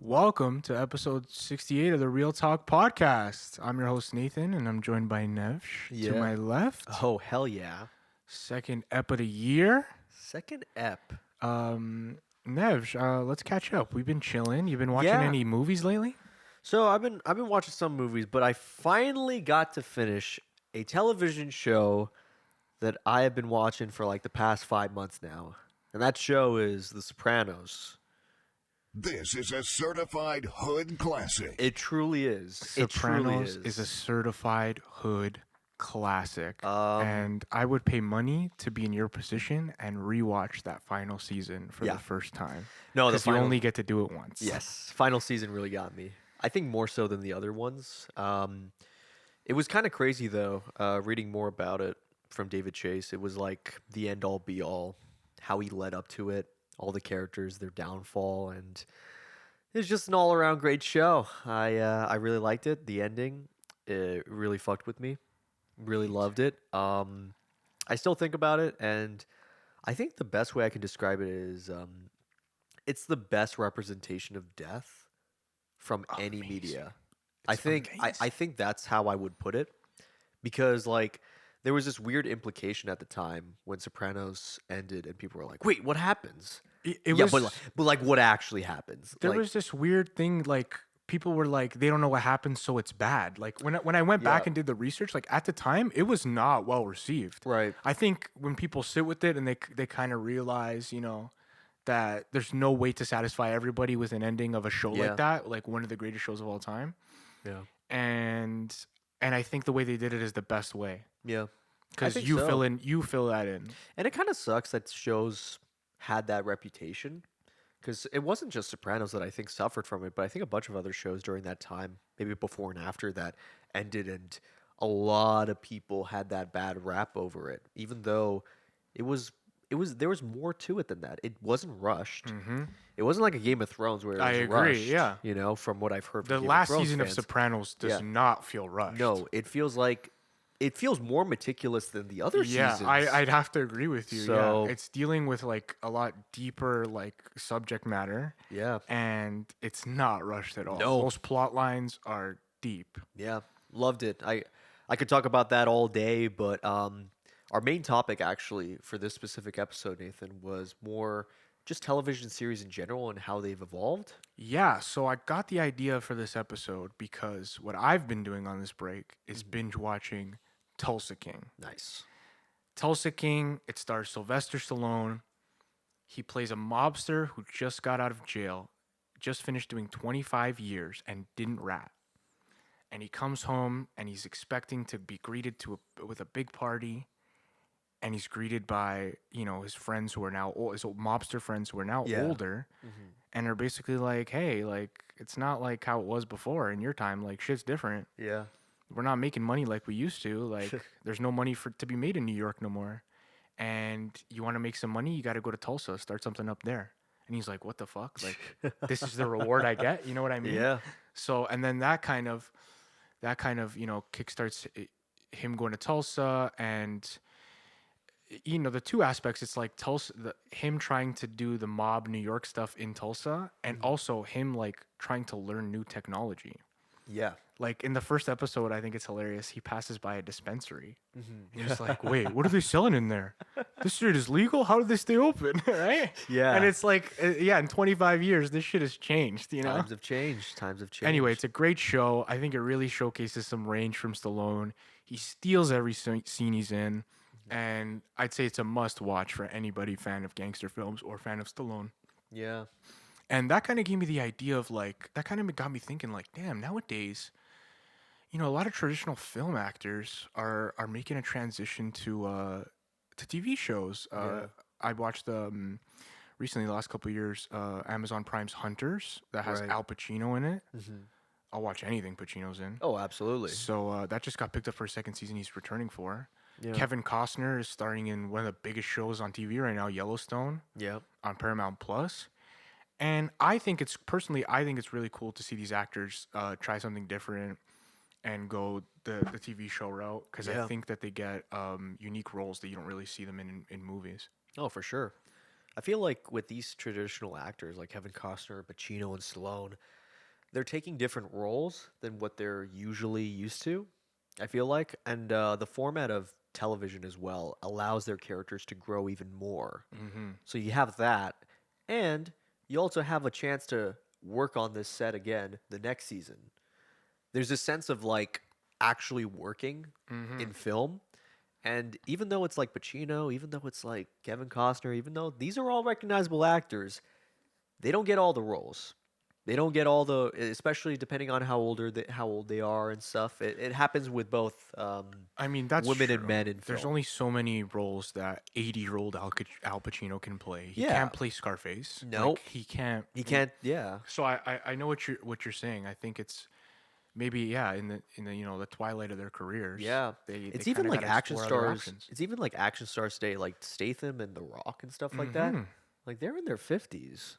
Welcome to episode 68 of the Real Talk podcast. I'm your host, Nathan, and I'm joined by Nevsh to Yeah. my left. Oh, hell yeah. Second ep of the year. Second ep. Nevsh, let's catch up. We've been chilling. You've been watching Yeah. any movies lately? So I've been watching some movies, but I finally got to finish a television show that I have been watching for like the past 5 months now. And that show is The Sopranos. This is a certified hood classic. It truly is. It truly Sopranos is a certified hood classic. Um, And I would pay money to be in your position and rewatch that final season for Yeah. the first time. No, the Because you final, only get to do it once. yes, final season really got me. I think more so than the other ones. It was kind of crazy though, reading more about it from David Chase. It was like the end all be all, how he led up to it, all the characters, their downfall, and it's just an all around great show. I really liked it. The ending, it really fucked with me. Really loved it. I still think about it, and I think the best way I can describe it is it's the best representation of death from any Amazing. media. It's I think that's how I would put it, because like there was this weird implication at the time when Sopranos ended, and people were like, "Wait, what happens?" It Yeah, was, but like what actually happens? there Like, was this weird thing, like people were like, they don't know what happened, so it's bad. Like when I went back Yeah. and did the research, like at the time, it was not well received. right? I think when people sit with it and they kind of realize, that there's no way to satisfy everybody with an ending of a show Yeah. like that, like one of the greatest shows of all time. Yeah, And I think the way they did it is the best way yeah. because think you so. fill that in. And it kind of sucks that shows had that reputation, because it wasn't just Sopranos that I think suffered from it, but I think a bunch of other shows during that time, maybe before and after that, ended, and a lot of people had that bad rap over it, even though there was more to it than that. It wasn't rushed. Hmm. It wasn't like a Game of Thrones where it was I agree, rushed. yeah. From what I've heard The from Game last of Thrones season of fans. Sopranos does Yeah. not feel rushed. No, it feels more meticulous than the other Yeah, seasons. I'd have to agree with you. So- Yeah, it's dealing with like a lot deeper like subject matter, Yeah. and it's not rushed at all. No. Most plot lines are deep. Yeah, loved it. I could talk about that all day, but our main topic actually for this specific episode, Nathan, was more just television series in general and how they've evolved. Yeah, so I got the idea for this episode because what I've been doing on this break is binge watching Tulsa King. Nice. Tulsa King, it stars Sylvester Stallone. He plays a mobster who just got out of jail, just finished doing 25 years and didn't rat. And he comes home and he's expecting to be greeted with a big party. And he's greeted by, his friends who are now old, his old mobster friends who are now Yeah. older. And are basically like, hey, like, it's not like how it was before in your time. Like, shit's different. Yeah. We're not making money like we used to. Like, there's no money to be made in New York no more. And you want to make some money, you got to go to Tulsa, start something up there. And he's like, what the fuck? Like, this is the reward I get. You know what I mean? Yeah. So, and then that kind of, kickstarts him going to Tulsa, and the two aspects. It's like Tulsa, him trying to do the mob New York stuff in Tulsa, and also him like trying to learn new technology. Yeah. Like in the first episode, I think it's hilarious. He passes by a dispensary. And he's like, wait, what are they selling in there? This shit is legal? How did they stay open? Right? Yeah. And it's like, in 25 years, this shit has changed, Times have changed. Times have changed. Anyway, it's a great show. I think it really showcases some range from Stallone. He steals every scene he's in. And I'd say it's a must watch for anybody fan of gangster films or fan of Stallone. Yeah. And that kind of gave me the idea of like, that kind of got me thinking like, damn, nowadays, a lot of traditional film actors are making a transition to TV shows. Yeah. I watched recently, the last couple of years, Amazon Prime's Hunters that has Right. Al Pacino in it. Mhm. I'll watch anything Pacino's in. Oh, absolutely. So that just got picked up for a second season. He's returning for. Yeah. Kevin Costner is starring in one of the biggest shows on TV right now, Yellowstone, Yeah. on Paramount Plus. And I think it's really cool to see these actors try something different and go the TV show route, because Yeah. I think that they get unique roles that you don't really see them in movies. Oh, for sure. I feel like with these traditional actors like Kevin Costner, Pacino, and Stallone, they're taking different roles than what they're usually used to. I feel like, and the format of television as well allows their characters to grow even more. Mm-hmm. So you have that, and you also have a chance to work on this set again the next season. There's a sense of like actually working Mm-hmm. in film. And even though it's like Pacino, even though it's like Kevin Costner, even though these are all recognizable actors, they don't get all the roles. They don't get all the, especially depending on how old they are and stuff. It happens with both I mean, that's women true. and men in There's film. only so many roles that 80-year-old Al Pacino can play. He Yeah. can't play Scarface. Nope. Like, he can't. He can't. Yeah. So I know what you're saying. I think it's maybe in the the twilight of their careers. Yeah. They It's even kinda like gotta action explore other stars. options. It's even like action stars today, like Statham and The Rock and stuff like that. Mhm. Like they're in their 50s.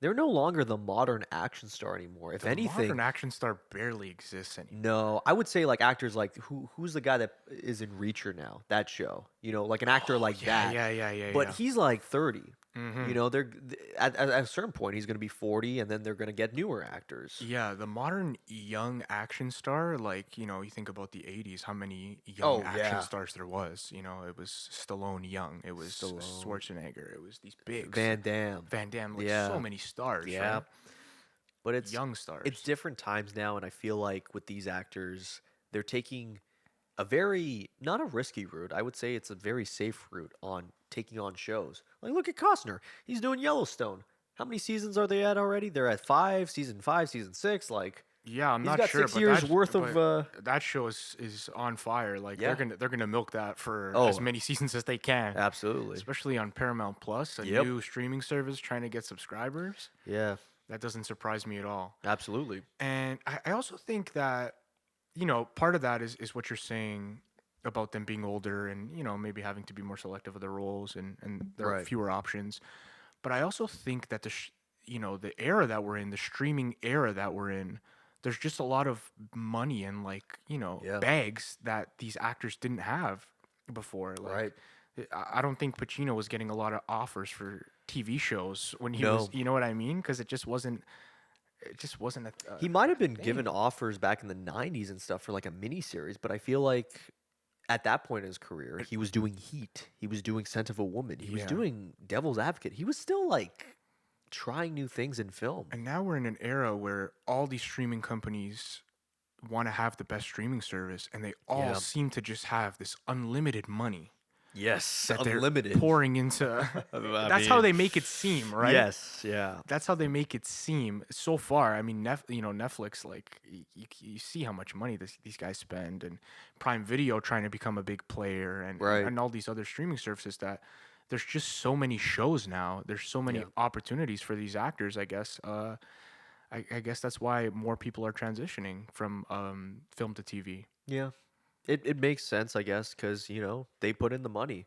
They're no longer the modern action star anymore. If The anything, modern action star barely exists anymore. no, I would say like actors like who's the guy that is in Reacher now? That show, like an actor like that. Yeah. But he's like 30. Mhm. At a certain point he's going to be 40, and then they're going to get newer actors. Yeah, the modern young action star, like, you think about the 80s, how many Oh, young action yeah. stars there was. It was Stallone young, it was Stallone. Schwarzenegger, it was these big Van Damme. Van Damme, like Yeah. so many stars, Yeah. right? But it's Young stars. it's different times now, and I feel like with these actors, they're taking a very not a risky route. I would say it's a very safe route on taking on shows. Like look at Costner. He's doing Yellowstone. How many seasons are they at already? They're at 5, season 5, season 6. Like Yeah, I'm he's not got sure, 6 but years that's- worth of but that show is on fire. Like Yeah. they're gonna milk that for Oh. as many seasons as they can. absolutely. Especially on Paramount Plus, a Yep. new streaming service trying to get subscribers. Yeah, That doesn't surprise me at all. absolutely. And I also think that, part of that is what you're saying about them being older and, maybe having to be more selective of their roles and there are Right. fewer options. But I also think that the era that we're in, the streaming era that we're in, there's just a lot of money and Yeah. bags that these actors didn't have before. Like, Right. I don't think Pacino was getting a lot of offers for TV shows when he No. was, you know what I mean? Because it just wasn't a He might have been thing. given offers back in the 90s and stuff for like a mini series, but I feel like at that point in his career, he was doing Heat. He was doing Scent of a Woman. He was Yeah. doing Devil's Advocate. He was still like trying new things in film. And now we're in an era where all these streaming companies want to have the best streaming service, and they all Yeah. seem to just have this unlimited money Yes, that they're unlimited. pouring into. That's how they make it seem, right? Yes, yeah. That's how they make it seem so far. I mean, Netflix, like you see how much money these guys spend, and Prime Video trying to become a big player, and Right. and all these other streaming services that there's just so many shows now. There's so many Yeah. opportunities for these actors. I guess. I guess that's why more people are transitioning from film to TV. Yeah. It makes sense, I guess, because, they put in the money.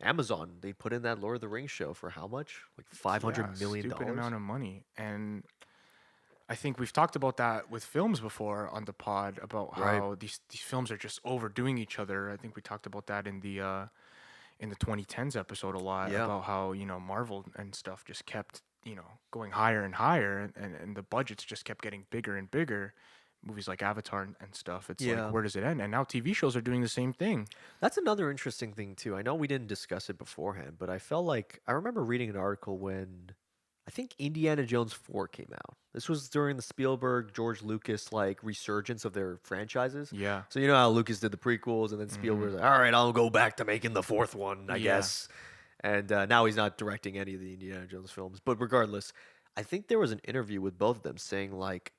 Amazon, they put in that Lord of the Rings show for how much? Like $500 million. Stupid amount of money, and I think we've talked about that with films before on the pod about Right. how these films are just overdoing each other. I think we talked about that in the 2010s episode a lot Yeah. about how Marvel and stuff just kept going higher and higher, and the budgets just kept getting bigger and bigger. Movies like Avatar and stuff. It's Yeah. like, where does it end? And now TV shows are doing the same thing. That's another interesting thing too. I know we didn't discuss it beforehand, but I felt like I remember reading an article when I think Indiana Jones 4 came out. This was during the Spielberg, George Lucas like resurgence of their franchises. Yeah. So you know how Lucas did the prequels, and then Spielberg's like, all right, I'll go back to making the fourth one, I Yeah. guess. And now he's not directing any of the Indiana Jones films. But regardless, I think there was an interview with both of them saying like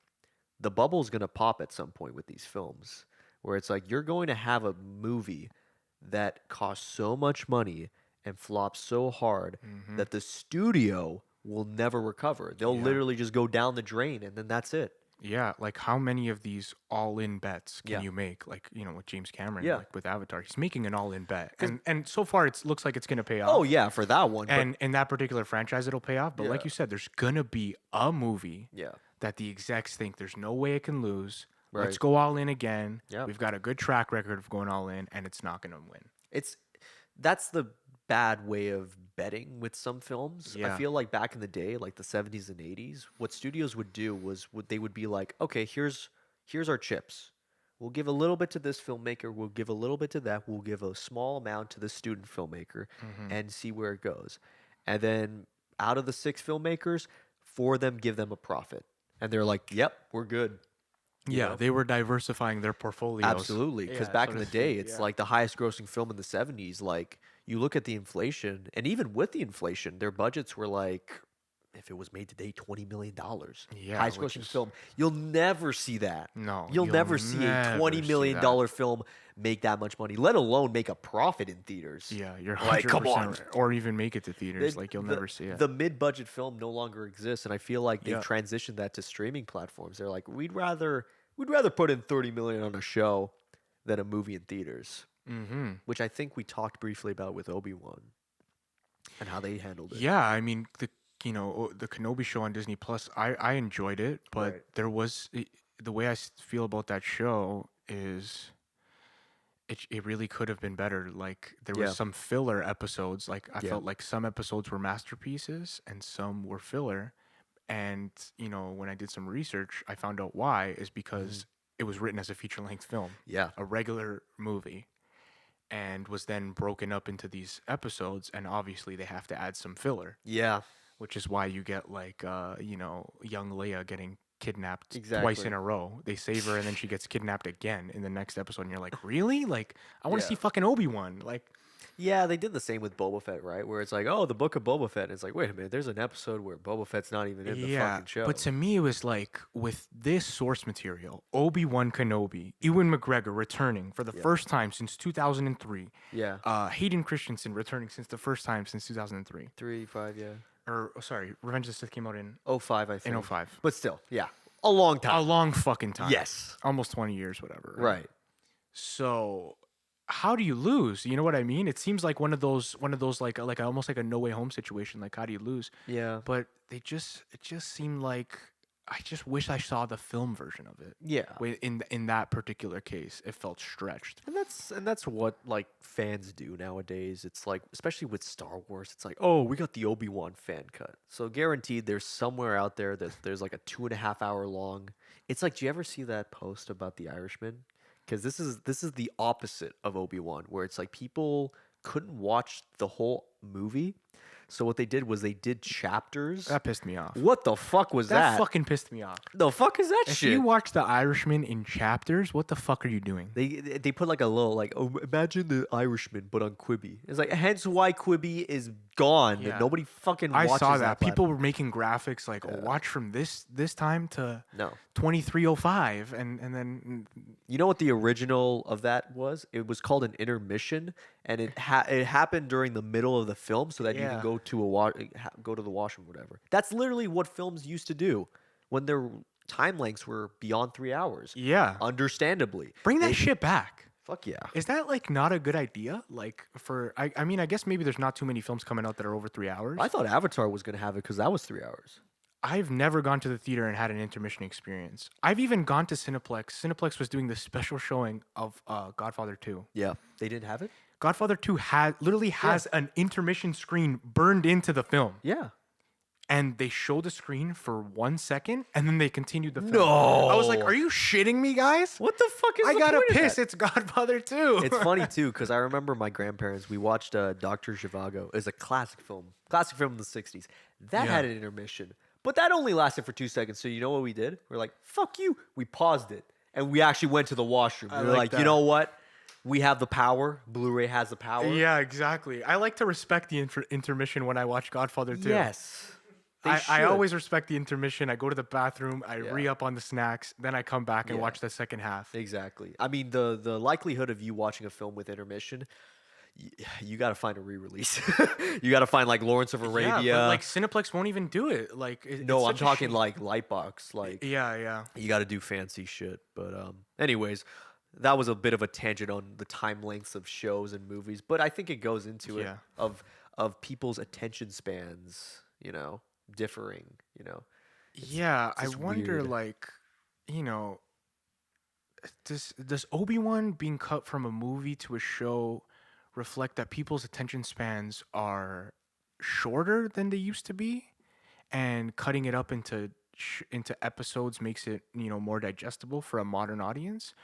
the bubble's gonna pop at some point with these films, where it's like you're going to have a movie that costs so much money and flops so hard that the studio will never recover. They'll Yeah. literally just go down the drain, and then that's it. Yeah, like how many of these all-in bets can Yeah. you make? Like, with James Cameron, Yeah. like with Avatar, he's making an all-in bet, and so far it looks like it's gonna pay off. Oh yeah, for that one. and in that particular franchise, it'll pay off. But like Yeah. you said, there's gonna be a movie yeah, that the execs think there's no way it can lose. Let's Right. go all in again. Yeah. We've got a good track record of going all in, and it's not gonna win. that's the bad way of betting with some films. I Yeah. feel like back in the day, like the 70s and 80s, what studios would do was they would be like, okay, here's our chips. We'll give a little bit to this filmmaker, we'll give a little bit to that, we'll give a small amount to the student filmmaker Hmm. and see where it goes. And then out of the 6 filmmakers, 4 of them give them a profit. And they're like, "Yep, we're good." You Yeah, know? they were diversifying their portfolios. Absolutely, because Yeah, back so in to the day, speak, it's yeah. like the highest grossing film in the 70s. Like, you look at the inflation, and even with the inflation, their budgets were like, if it was made today, $20 million. Yeah, Highest which grossing is film. You'll never see that. no, You'll you'll never see a never $20 see million that. film make that much money, let alone make a profit in theaters. Yeah, you're Like, 100% come on. right. Or even make it to theaters. The- Like you'll the- never see it. The mid-budget film no longer exists, and I feel like they've Yeah. transitioned that to streaming platforms. They're like, we'd rather put in 30 million on a show than a movie in theaters, Mm-hmm. which I think we talked briefly about with Obi-Wan and how they handled it. Yeah, I mean the Kenobi show on Disney Plus. I enjoyed it, but Right. there was the way I feel about that show is it really could have been better. Like there was Yeah. some filler episodes. Like I Yeah. felt like some episodes were masterpieces and some were filler. And when I did some research, I found out why is because it was written as a feature length film, Yeah. a regular movie, and was then broken up into these episodes. And obviously, they have to add some filler, Yeah. which is why you get like young Leia getting kidnapped twice Exactly. in a row. They save her and then she gets kidnapped again in the next episode, and you're like, really? Like, I want to Yeah. see fucking Obi-Wan. Like, Yeah, they did the same with Boba Fett, right? Where it's like, oh, the book of Boba Fett. And it's like, wait a minute, there's an episode where Boba Fett's not even in the fucking show. but to me, it was like with this source material, Obi-Wan Kenobi, Ewan McGregor returning for the first time since 2003. Yeah. Hayden Christensen returning since the first time since 2003. 3, 5, yeah. Or sorry, Revenge of the Sith came out in 05, I think. 05. But still, yeah. A long A time. long fucking time. Yes. Almost 20 years, whatever. Right. So how do you lose? You know what I mean? It seems like one of those like almost like a No Way Home situation. Like how do you lose? Yeah. But it just seemed like I just wish I saw the film version of it. Yeah. In that particular case, it felt stretched. And that's what like fans do nowadays. It's like, especially with Star Wars, it's like, oh, we got the Obi-Wan fan cut. So guaranteed there's somewhere out there that there's like a 2.5 hour long. It's like, do you ever see that post about The Irishman? Because this is the opposite of Obi-Wan, where it's like people couldn't watch the whole movie. So what they did was they did chapters. That pissed me off. What the fuck was That that? fucking pissed me off. The fuck is that If shit? you watch The Irishman in chapters, what the fuck are you doing? They put like a little like, oh, imagine the Irishman but on Quibi. It's like, hence why Quibi is gone. Yeah. Nobody fucking I watches saw that. People platform. were making graphics like, oh, watch from this time to No. 23:05, and then You know what the original of that was? It was called an intermission, and it happened during the middle of the film so that you Yeah. can go to go to the washroom or whatever. That's literally what films used to do when their time lengths were beyond 3 hours. yeah, Understandably. bring that They- shit back. Fuck yeah. Is that like not a good idea? Like I mean, I guess maybe there's not too many films coming out that are over 3 hours. I thought Avatar was going to have it because that was 3 hours. I've never gone to the theater and had an intermission experience. I've even gone to Cineplex. Cineplex was doing the special showing of Godfather 2. Yeah. They didn't have it? Godfather 2 literally has an intermission screen burned into the film. Yeah. And they show the screen for 1 second and then they continued the film. No. I was like, are you shitting me, guys? What the fuck is I the gotta point of piss. that? It's Godfather 2. It's funny too because I remember my grandparents. We watched Doctor Zhivago. It's a classic film in the '60s. That Yeah. had an intermission, but that only lasted for 2 seconds. So you know what we did? We're like, "Fuck you!" We paused it and we actually went to the washroom. I We were like like, that. you know what? We have the power. Blu-ray has the power. Yeah, exactly. I like to respect the intermission when I watch Godfather 2. Yes. They I should. always respect the intermission. I go to the bathroom, I Yeah. re-up on the snacks, then I come back and Yeah. watch the second half. Exactly. I mean, the likelihood of you watching a film with intermission, you got to find a re-release. You got to find like Lawrence of Arabia. Yeah, but like Cineplex won't even do it. Like no, it's I'm such a talking shame. like Lightbox. Like Yeah. you got to do fancy shit. But anyways, that was a bit of a tangent on the time lengths of shows and movies. But I think it goes into Yeah. it of people's attention spans, differing. Yeah, I just wonder, weird. like, does Obi-Wan being cut from a movie to a show reflect that people's attention spans are shorter than they used to be, and cutting it up into episodes makes it, more digestible for a modern audience,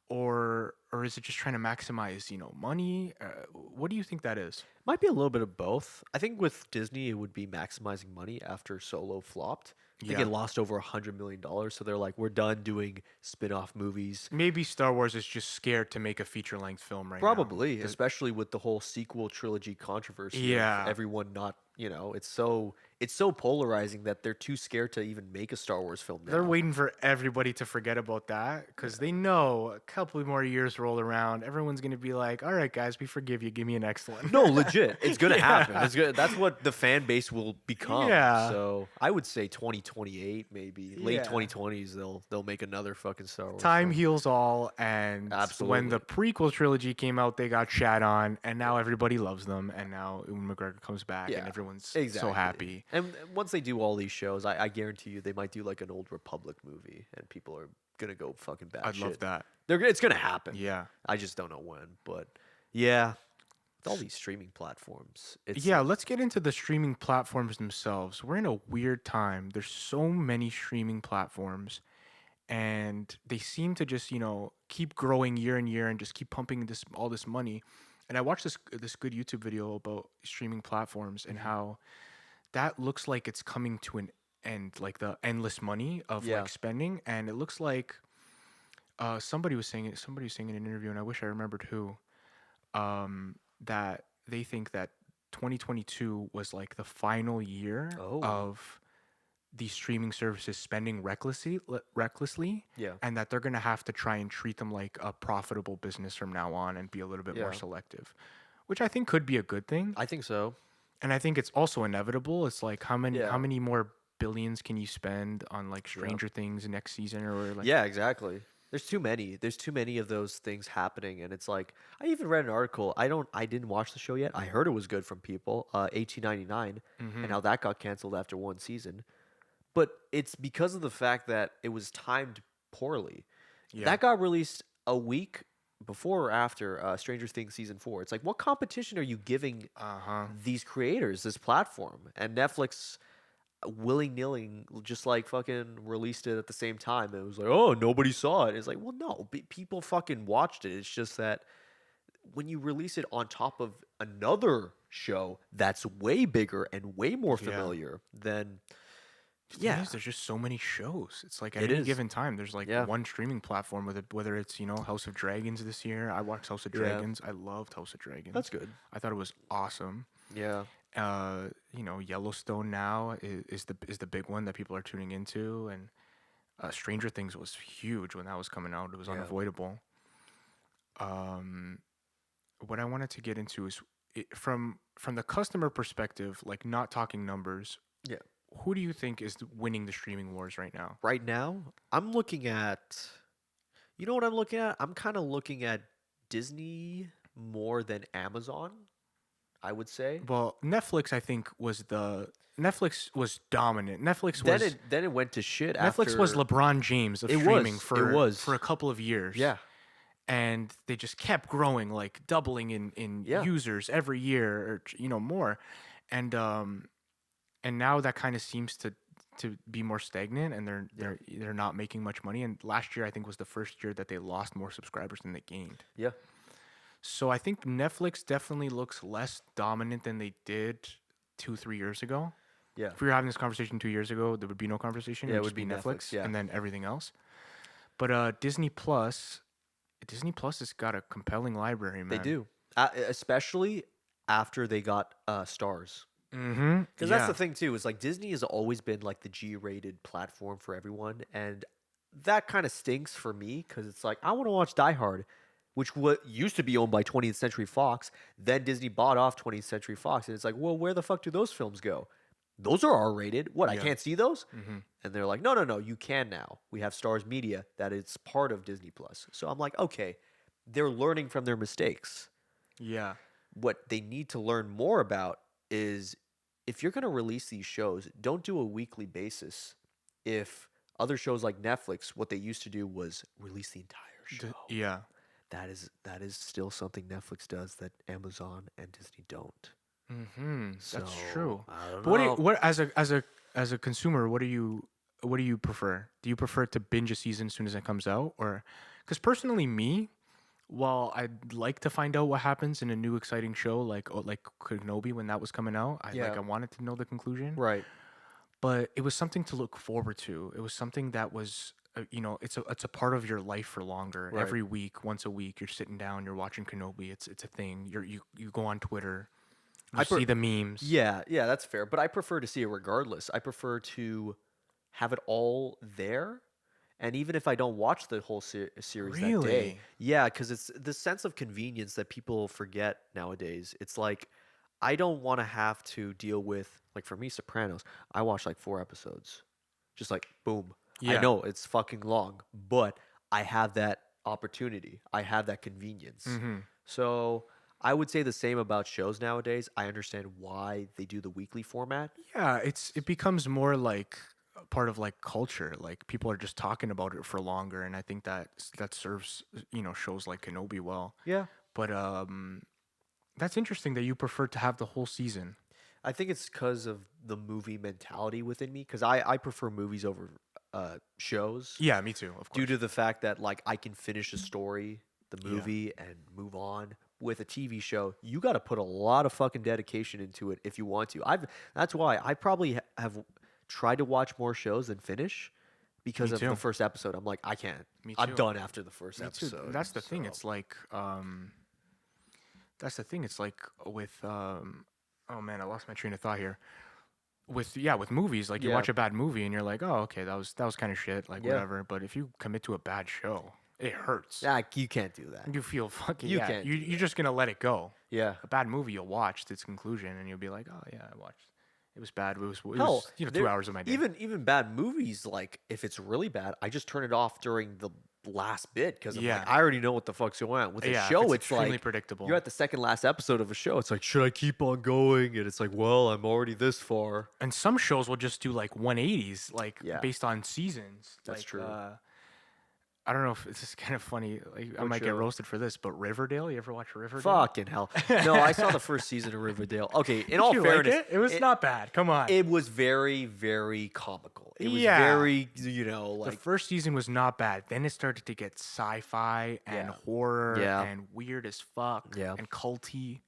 or is it just trying to maximize, money? What do you think that is? Might be a little bit of both. I think with Disney, it would be maximizing money after Solo flopped. I think Yeah. it lost over $100 million, so they're like, we're done doing spin-off movies. Maybe Star Wars is just scared to make a feature length film right now. Probably, especially with the whole sequel trilogy controversy. Yeah. Of everyone not, it's so polarizing that they're too scared to even make a Star Wars film now. They're waiting for everybody to forget about that because they know a couple more years roll around, everyone's gonna be like, "All right, guys, we forgive you. Give me a next one." No, legit, it's gonna happen. Yeah. It's good. That's what the fan base will become. Yeah. So I would say 2028, maybe late Yeah. 2020s, they'll make another fucking Star Wars. Time film. heals all, and when the prequel trilogy came out, they got shat on, and now everybody loves them, and now Ewan McGregor comes back, and everyone's so happy. And once they do all these shows, I guarantee you they might do like an Old Republic movie, and people are gonna go fucking bad. I'd love that. It's gonna happen. Yeah. I just don't know when, but yeah, with all these streaming platforms. It's Yeah, let's get into the streaming platforms themselves. We're in a weird time. There's so many streaming platforms, and they seem to just, keep growing year and year and just keep pumping all this money. And I watched this good YouTube video about streaming platforms and how that looks like it's coming to an end, like the endless money of Yeah. like spending. And it looks like somebody was saying in an interview, and I wish I remembered who, that they think that 2022 was like the final year Oh. of these streaming services spending recklessly, Yeah. and that they're gonna have to try and treat them like a profitable business from now on and be a little bit more Yeah. selective, which I think could be a good thing. I think so. And I think it's also inevitable. It's like how Yeah. many more billions can you spend on like Stranger Things next season, or like Yeah, exactly. There's too many. There's too many of those things happening, and it's like I even read an article. I didn't watch the show yet. I heard it was good from people. 1899, and how that got canceled after one season. But it's because of the fact that it was timed poorly. Yeah. That got released a week before or after Stranger Things season 4. It's like, what competition are you giving these creators, this platform? And Netflix, willy-nilly, just like fucking released it at the same time. It was like, oh, nobody saw it. It's like, well, no, people fucking watched it. It's just that when you release it on top of another show that's way bigger and way more familiar, then yeah, there's just so many shows. It's like at It any is. given time, there's like Yeah. one streaming platform with it, whether it's House of Dragons this year. I watched House of Yeah. Dragons. I loved House of Dragons. that's good. I thought it was awesome. Yeah. Yellowstone now is the big one that people are tuning into, and Stranger Things was huge when that was coming out. It was Yeah. unavoidable. What I wanted to get into is from the customer perspective, like not talking numbers. Yeah. Who do you think is winning the streaming wars right now? Right now, I'm looking at. You know what I'm looking at? I'm kind of looking at Disney more than Amazon, I would say. Well, Netflix, I think, was dominant. Then it went to shit Netflix was after. LeBron James of It streaming was, for it was. for a couple of years. Yeah. And they just kept growing, like doubling in Yeah. users every year, or more, and now that kind of seems to be more stagnant, and they're not making much money. And last year, I think, was the first year that they lost more subscribers than they gained. Yeah. So I think Netflix definitely looks less dominant than they did 2-3 years ago. Yeah. If we were having this conversation 2 years ago, there would be no conversation. Yeah, it would would just be be Netflix, Netflix, yeah. and then everything else. But Disney Plus has got a compelling library, man. They do. Especially after they got Stars. Mm-hmm. Because that's the thing too, is like Disney has always been like the G-rated platform for everyone, and that kind of stinks for me because it's like I want to watch Die Hard, which used to be owned by 20th Century Fox. Then Disney bought off 20th Century Fox, and it's like, well, where the fuck do those films go? Those are R-rated. What? I Yeah. can't see those? Mm-hmm. And they're like, no, you can now. We have Stars Media that is part of Disney Plus. So I'm like, okay, they're learning from their mistakes. Yeah. What they need to learn more about is if you're going to release these shows, don't do a weekly basis. If other shows like Netflix, what they used to do was release the entire show. Yeah. that is still something Netflix does that Amazon and Disney don't. That's So, true. I don't But what do you, know. what as a consumer, what do you prefer? Do you prefer to binge a season as soon as it comes out, or because personally, me, while I'd like to find out what happens in a new exciting show like Kenobi when that was coming out, Yeah. I wanted to know the conclusion, Right. but it was something to look forward to. It was something that was it's a part of your life for longer. Right. Every week, once a week, you're sitting down, you're watching Kenobi. It's a thing. You go on Twitter, you I per- see the memes. Yeah, that's fair. But I prefer to see it regardless. I prefer to have it all there. And even if I don't watch the whole series that day, Really? yeah, because it's the sense of convenience that people forget nowadays. It's like, I don't want to have to deal with, like for me, Sopranos, I watched like 4 episodes. Just like, boom. I Yeah. know it's fucking long, but I have that opportunity. I have that convenience. So I would say the same about shows nowadays. I understand why they do the weekly format. Yeah, it becomes more like a part of like culture. Like people are just talking about it for longer, and I think that serves shows like Kenobi well. Yeah. But that's interesting that you prefer to have the whole season. I think it's because of the movie mentality within me. Because I prefer movies over shows Yeah, me too. Of due course. to the fact that like I can finish a story, the movie, and move on. With a TV show, you got to put a lot of fucking dedication into it if you want to. That's why I probably have tried to watch more shows than finish because Me of too. the first episode. I'm like, I can't. Me I'm too. done after the first Me too. episode. That's the thing. so- It's like that's the thing. It's like with oh man, I lost my train of thought here. With movies, like you Yeah. watch a bad movie and you're like, oh okay, that was kind of shit, like Yeah. whatever. But if you commit to a bad show, it hurts. Yeah, you can't do that. You feel fucking You yeah. can't You're just gonna let it go. Yeah. A bad movie you'll watch to its conclusion and you'll be like, oh yeah, I watched. It was bad. It Hell, was 2 there- hours of my day. Even bad movies, like if it's really bad, I just turn it off during the last bit because I'm Yeah. like, I already know what the fuck's going on. With a Yeah, if show, it's it's extremely like predictable. you're at the second last episode of a show. It's like, should I keep on going? And it's like, well, I'm already this far. And some shows will just do like 180s, like Yeah. based on seasons. That's Like, true. I don't know if this is kind of funny. Like, I What might get show? roasted for this, but Riverdale. You ever watch Riverdale? Fucking hell. No, I saw the first season of Riverdale. Okay, in all Did you like fairness, it? It was not bad. Come on. It was very, very comical. It was Yeah. very, the like first season was not bad. Then it started to get sci-fi and Yeah. horror Yeah. and weird as fuck Yeah. and culty.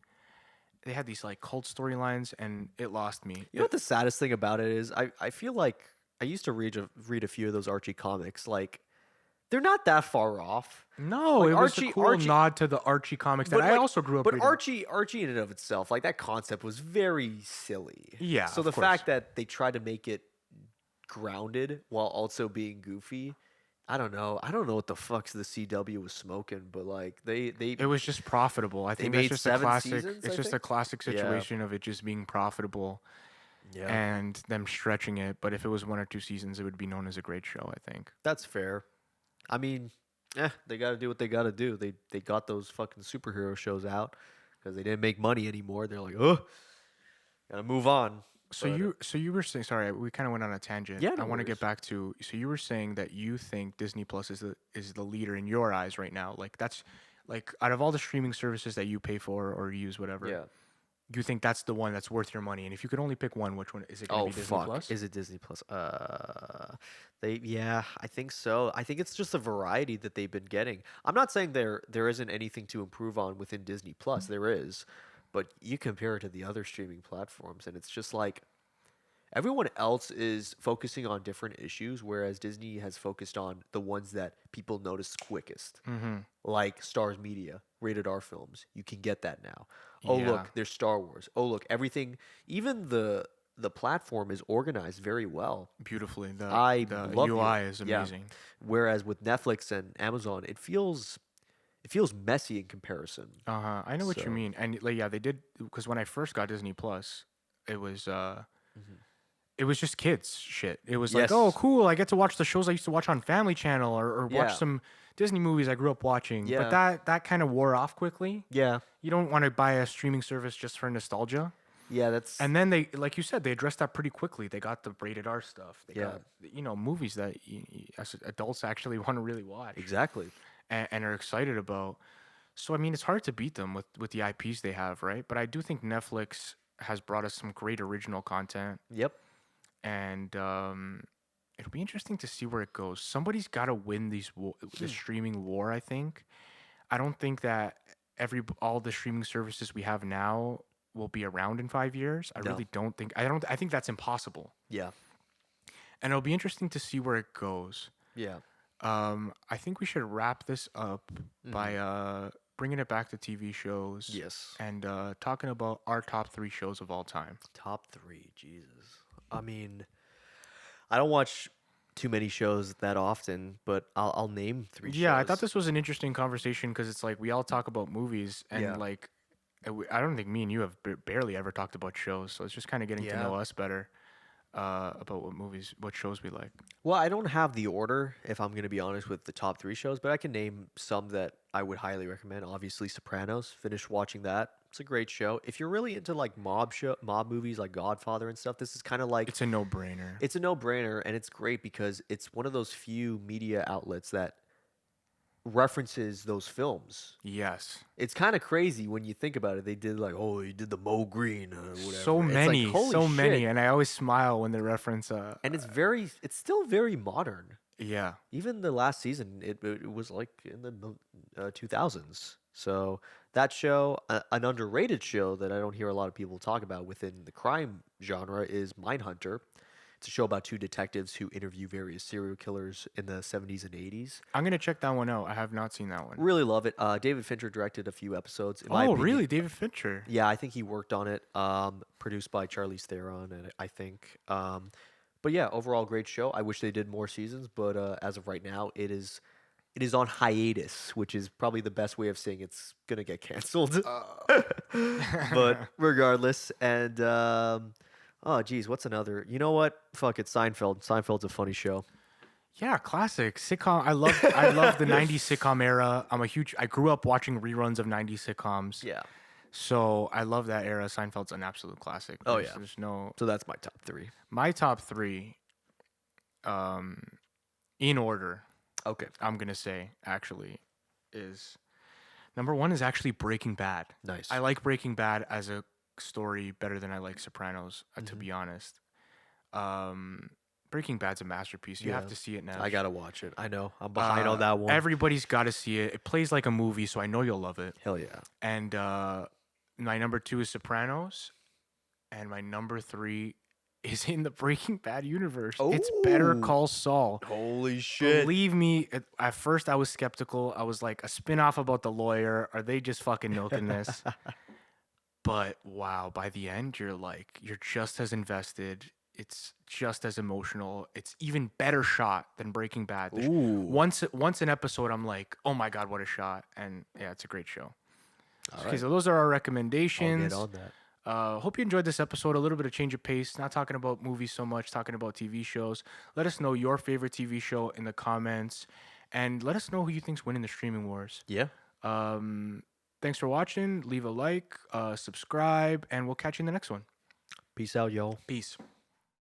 They had these like cult storylines, and it lost me. You know what the saddest thing about it is? I feel like I used to read a few of those Archie comics. Like, they're not that far off. No, Like, it was Archie- a cool Archie- nod to the Archie comics that But, I like- also grew up But reading. Archie in and of itself, like that concept was very silly. Yeah, So of the course. fact that they tried to make it grounded while also being goofy, I don't know. I don't know what the fuck's the CW was smoking, but like they It was just profitable. I think made that's just a 7 classic. seasons, It's I just a think? classic Yeah. situation of it just being profitable yeah, and them stretching it. But if it was 1 or 2 seasons, it would be known as a great show. I think. that's fair. I mean, they got to do what they got to do. They got those fucking superhero shows out because they didn't make money anymore. They're like, oh, gotta move on. So you were saying, sorry, we kind of went on a tangent. Yeah, I no want to worries. get back to. So you were saying that you think Disney Plus is the leader in your eyes right now. Like that's like out of all the streaming services that you pay for or use, whatever. Yeah. You think that's the one that's worth your money, and if you could only pick one, which one is it? Gonna Oh be Disney fuck! Plus? Is it Disney Plus? I think so. I think it's just a variety that they've been getting. I'm not saying there isn't anything to improve on within Disney Plus. There is, but you compare it to the other streaming platforms, and it's just like everyone else is focusing on different issues, whereas Disney has focused on the ones that people notice quickest, like Stars Media, rated R films. You can get that now. Oh Yeah. look, there's Star Wars. Oh look, everything. Even the platform is organized very well. Beautifully. The love UI it. is Yeah. amazing. Whereas with Netflix and Amazon, it feels messy in comparison. Uh huh. I know what you So- mean, and like yeah, they did because when I first got Disney Plus, it was it was just kids shit. It was like, oh, Yes. cool, I get to watch the shows I used to watch on Family Channel or Yeah. watch some Disney movies I grew up watching. Yeah. But that kind of wore off quickly. Yeah, You don't want to buy a streaming service just for nostalgia. yeah, that's And then they, like you said, they addressed that pretty quickly. They got the rated R stuff. They Yeah. got movies that as adults actually want to really watch. exactly. and are excited about. So I mean, it's hard to beat them with the IPs they have, right? But I do think Netflix has brought us some great original content, Yep. and it'll be interesting to see where it goes. Somebody's got to win the streaming war. I think. I don't think that all the streaming services we have now will be around in 5 years. I No. really don't think. I don't. I think that's impossible. Yeah. And it'll be interesting to see where it goes. Yeah. I think we should wrap this up by bringing it back to TV shows. Yes. And talking about our top 3 shows of all time. Top 3. Jesus. I mean, I don't watch too many shows that often, but I'll name 3 shows. Yeah, I thought this was an interesting conversation because it's like we all talk about movies and Yeah. like I don't think me and you have barely ever talked about shows, so it's just kind of getting to Yeah. know us better about what shows we like. Well, I don't have the order, if I'm going to be honest, with the top 3 shows, but I can name some that I would highly recommend. Obviously, Sopranos. Finished watching that. It's a great show. If you're really into like mob movies like Godfather and stuff, this is kind of like It's a no-brainer. it's a no-brainer, and it's great because it's one of those few media outlets that references those films. Yes. It's kind of crazy when you think about it. They did like, oh, you did the Mo Green or whatever. So It's like, many, holy so many, shit. and I always smile when they reference. And it's still very modern. Yeah, Even the last season, it was like in the 2000s. So that show, an underrated show that I don't hear a lot of people talk about within the crime genre, is Mindhunter. It's a show about 2 detectives who interview various serial killers in the 70s and 80s. I'm gonna check that one out. I have not seen that one. Really love it. David Fincher directed a few episodes. In my Oh, opinion. really, David Fincher? Yeah, I think he worked on it. Produced by Charlize Theron, and I think. But yeah, overall great show. I wish they did more seasons, but as of right now, it is on hiatus, which is probably the best way of saying it's gonna get canceled. But regardless, and oh geez, what's another? You know what? Fuck it, Seinfeld. Seinfeld's a funny show. Yeah, classic sitcom. I love the '90s sitcom era. I grew up watching reruns of '90s sitcoms. Yeah. So I love that era. Seinfeld's an absolute classic. Oh, There's- yeah. There's no So that's my top 3. my top 3, in order. Okay. I'm gonna say actually is number 1 is actually Breaking Bad. Nice. I like Breaking Bad as a story better than I like Sopranos, Mm-hmm. to be honest. Breaking Bad's a masterpiece. You have Yeah. to see it now. I gotta watch it. I know. I'm behind on that one. Everybody's got to see it. It plays like a movie, so I know you'll love it. Hell yeah. And my number 2 is Sopranos, and my number 3 is in the Breaking Bad universe. It's Better Ooh. Call Saul. Holy shit. Believe me, at first I was skeptical. I was like, a spin-off about the lawyer. Are they just fucking milking this? But wow, by the end, you're just as invested. It's just as emotional. It's even better shot than Breaking Bad. Ooh. Once an episode, I'm like, oh my God, what a shot. And yeah, it's a great show. All Okay, right. so those are our I'll recommendations. get on that. Hope you enjoyed this episode. A little bit of change of pace. Not talking about movies so much, talking about TV shows. Let us know your favorite TV show in the comments, and let us know who you think's winning the streaming wars. Yeah. Thanks for watching. Leave a like, subscribe, and we'll catch you in the next one. Peace out, y'all. Peace.